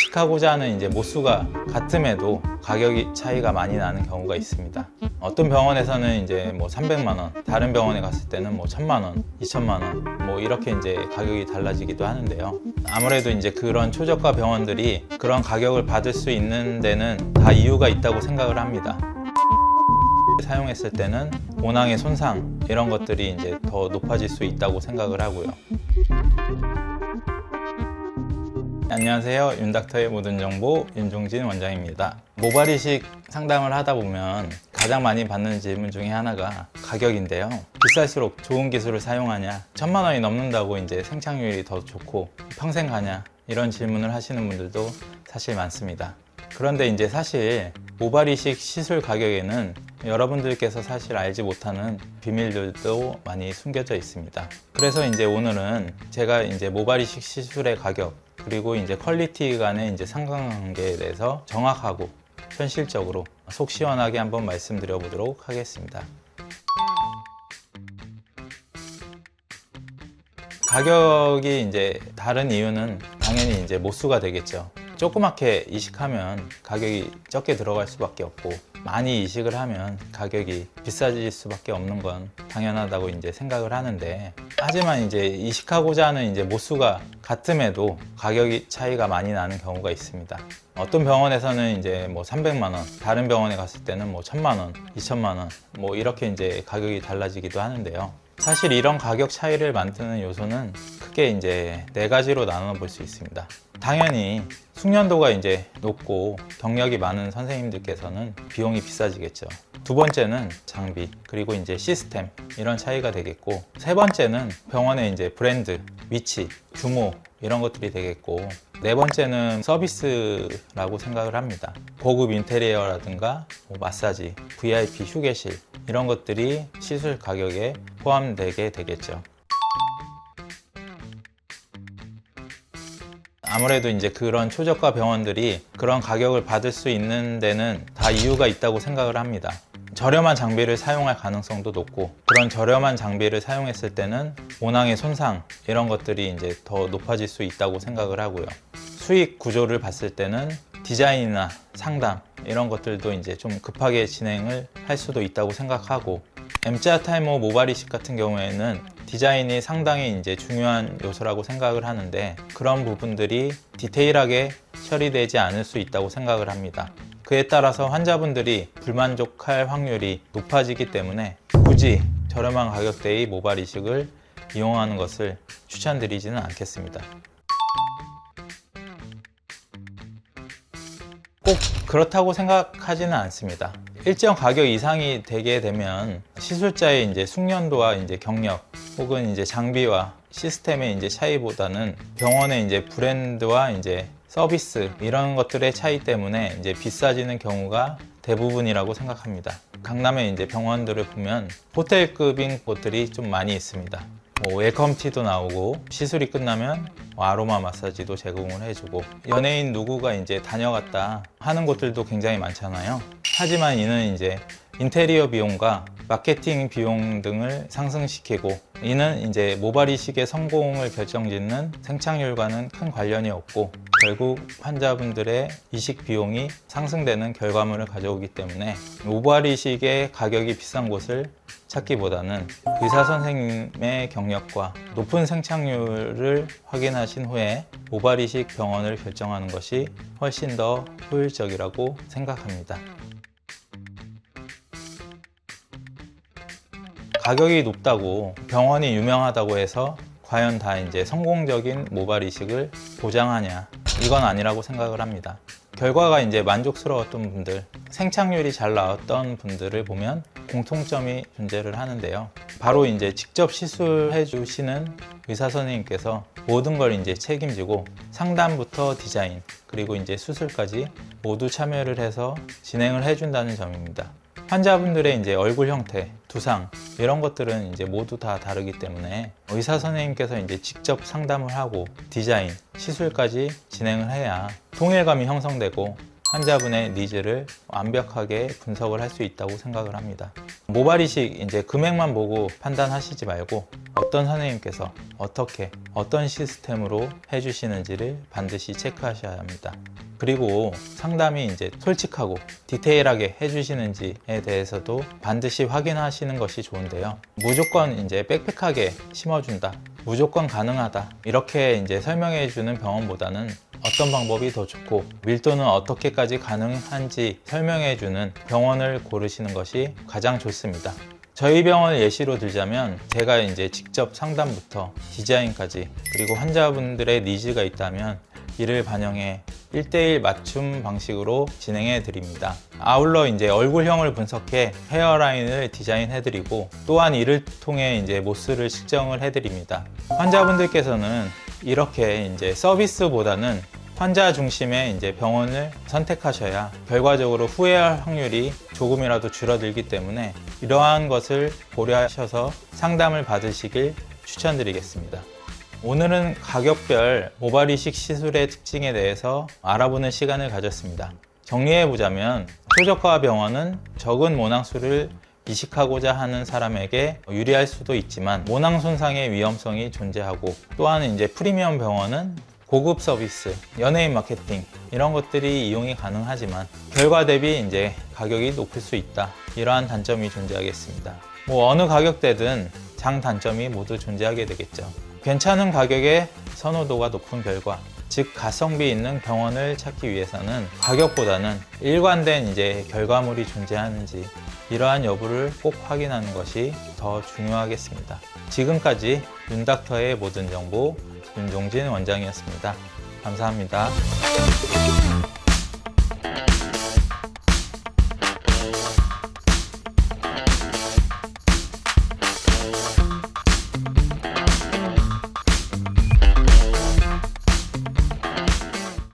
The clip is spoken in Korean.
이식하고자 하는 이제 모수가 같음에도 가격이 차이가 많이 나는 경우가 있습니다. 어떤 병원에서는 이제 뭐 300만 원, 다른 병원에 갔을 때는 뭐 1000만 원, 2000만 원, 뭐 이렇게 이제 가격이 달라지기도 하는데요. 아무래도 이제 그런 초저가 병원들이 그런 가격을 받을 수 있는 데는 다 이유가 있다고 생각을 합니다. 사용했을 때는 모낭의 손상 이런 것들이 이제 더 높아질 수 있다고 생각을 하고요. 안녕하세요. 윤닥터의 모든 정보 윤종진 원장입니다. 모발 이식 상담을 하다 보면 가장 많이 받는 질문 중에 하나가 가격인데요. 비쌀수록 좋은 기술을 사용하냐, 1000만 원이 넘는다고 이제 생착률이 더 좋고 평생 가냐, 이런 질문을 하시는 분들도 사실 많습니다. 그런데 이제 사실 모발 이식 시술 가격에는 여러분들께서 사실 알지 못하는 비밀들도 많이 숨겨져 있습니다. 그래서 이제 오늘은 제가 이제 모발 이식 시술의 가격 그리고 이제 퀄리티 간의 이제 상관관계에 대해서 정확하고 현실적으로 속 시원하게 한번 말씀드려 보도록 하겠습니다. 가격이 이제 다른 이유는 당연히 이제 모수가 되겠죠. 조그맣게 이식하면 가격이 적게 들어갈 수밖에 없고, 많이 이식을 하면 가격이 비싸질 수밖에 없는 건 당연하다고 이제 생각을 하는데, 하지만 이제 이식하고자 하는 이제 모수가 같음에도 가격이 차이가 많이 나는 경우가 있습니다. 어떤 병원에서는 이제 뭐 300만 원, 다른 병원에 갔을 때는 뭐 1000만 원, 2000만 원, 뭐 이렇게 이제 가격이 달라지기도 하는데요. 사실 이런 가격 차이를 만드는 요소는 크게 이제 4가지로 나눠 볼 수 있습니다. 당연히 숙련도가 이제 높고 경력이 많은 선생님들께서는 비용이 비싸지겠죠. 두 번째는 장비, 그리고 이제 시스템, 이런 차이가 되겠고, 세 번째는 병원의 이제 브랜드, 위치, 규모, 이런 것들이 되겠고, 네 번째는 서비스라고 생각을 합니다. 고급 인테리어라든가 마사지, VIP 휴게실, 이런 것들이 시술 가격에 포함되게 되겠죠. 아무래도 이제 그런 초저가 병원들이 그런 가격을 받을 수 있는 데는 다 이유가 있다고 생각을 합니다. 저렴한 장비를 사용할 가능성도 높고, 그런 저렴한 장비를 사용했을 때는 모낭의 손상 이런 것들이 이제 더 높아질 수 있다고 생각을 하고요. 수익 구조를 봤을 때는 디자인이나 상담 이런 것들도 이제 좀 급하게 진행을 할 수도 있다고 생각하고, M자 탈모 모발 이식 같은 경우에는 디자인이 상당히 이제 중요한 요소라고 생각을 하는데, 그런 부분들이 디테일하게 처리되지 않을 수 있다고 생각을 합니다. 그에 따라서 환자분들이 불만족할 확률이 높아지기 때문에 굳이 저렴한 가격대의 모발 이식을 이용하는 것을 추천드리지는 않겠습니다. 꼭 그렇다고 생각하지는 않습니다. 일정 가격 이상이 되게 되면 시술자의 이제 숙련도와 이제 경력 혹은 이제 장비와 시스템의 이제 차이보다는 병원의 이제 브랜드와 이제 서비스 이런 것들의 차이 때문에 이제 비싸지는 경우가 대부분이라고 생각합니다. 강남의 이제 병원들을 보면 호텔급인 곳들이 좀 많이 있습니다. 웰컴티도 나오고, 시술이 끝나면 아로마 마사지도 제공을 해주고, 연예인 누구가 이제 다녀갔다 하는 곳들도 굉장히 많잖아요. 하지만 이는 이제 인테리어 비용과 마케팅 비용 등을 상승시키고, 이는 이제 모발 이식의 성공을 결정짓는 생착률과는 큰 관련이 없고, 결국 환자분들의 이식 비용이 상승되는 결과물을 가져오기 때문에 모발 이식의 가격이 비싼 곳을 찾기보다는 의사 선생님의 경력과 높은 생착률을 확인하신 후에 모발 이식 병원을 결정하는 것이 훨씬 더 효율적이라고 생각합니다. 가격이 높다고 병원이 유명하다고 해서 과연 다 이제 성공적인 모발 이식을 보장하냐, 이건 아니라고 생각을 합니다. 결과가 이제 만족스러웠던 분들, 생착률이 잘 나왔던 분들을 보면 공통점이 존재를 하는데요. 바로 이제 직접 시술해 주시는 의사 선생님께서 모든 걸 이제 책임지고, 상담부터 디자인 그리고 이제 수술까지 모두 참여를 해서 진행을 해준다는 점입니다. 환자분들의 이제 얼굴 형태, 두상 이런 것들은 이제 모두 다 다르기 때문에 의사 선생님께서 이제 직접 상담을 하고 디자인, 시술까지 진행을 해야 통일감이 형성되고 환자분의 니즈를 완벽하게 분석을 할 수 있다고 생각을 합니다. 모발 이식 이제 금액만 보고 판단하시지 말고 어떤 선생님께서 어떻게 어떤 시스템으로 해주시는지를 반드시 체크하셔야 합니다. 그리고 상담이 이제 솔직하고 디테일하게 해주시는지에 대해서도 반드시 확인하시는 것이 좋은데요. 무조건 이제 빽빽하게 심어준다, 무조건 가능하다 이렇게 이제 설명해주는 병원보다는 어떤 방법이 더 좋고 밀도는 어떻게까지 가능한지 설명해주는 병원을 고르시는 것이 가장 좋습니다. 저희 병원을 예시로 들자면 제가 이제 직접 상담부터 디자인까지 그리고 환자분들의 니즈가 있다면 이를 반영해 1:1 맞춤 방식으로 진행해 드립니다. 아울러 이제 얼굴형을 분석해 헤어라인을 디자인해 드리고 또한 이를 통해 이제 모스를 측정을 해 드립니다. 환자분들께서는 이렇게 이제 서비스보다는 환자 중심의 이제 병원을 선택하셔야 결과적으로 후회할 확률이 조금이라도 줄어들기 때문에 이러한 것을 고려하셔서 상담을 받으시길 추천드리겠습니다. 오늘은 가격별 모발 이식 시술의 특징에 대해서 알아보는 시간을 가졌습니다. 정리해보자면 최저가 병원은 적은 모낭수를 이식하고자 하는 사람에게 유리할 수도 있지만 모낭 손상의 위험성이 존재하고 또한 이제 프리미엄 병원은 고급 서비스, 연예인 마케팅 이런 것들이 이용이 가능하지만 결과 대비 이제 가격이 높을 수 있다. 이러한 단점이 존재하겠습니다. 어느 가격대든 장단점이 모두 존재하게 되겠죠. 괜찮은 가격에 선호도가 높은 결과, 즉 가성비 있는 병원을 찾기 위해서는 가격보다는 일관된 이제 결과물이 존재하는지 이러한 여부를 꼭 확인하는 것이 더 중요하겠습니다. 지금까지 윤닥터의 모든 정보 윤종진 원장이었습니다. 감사합니다.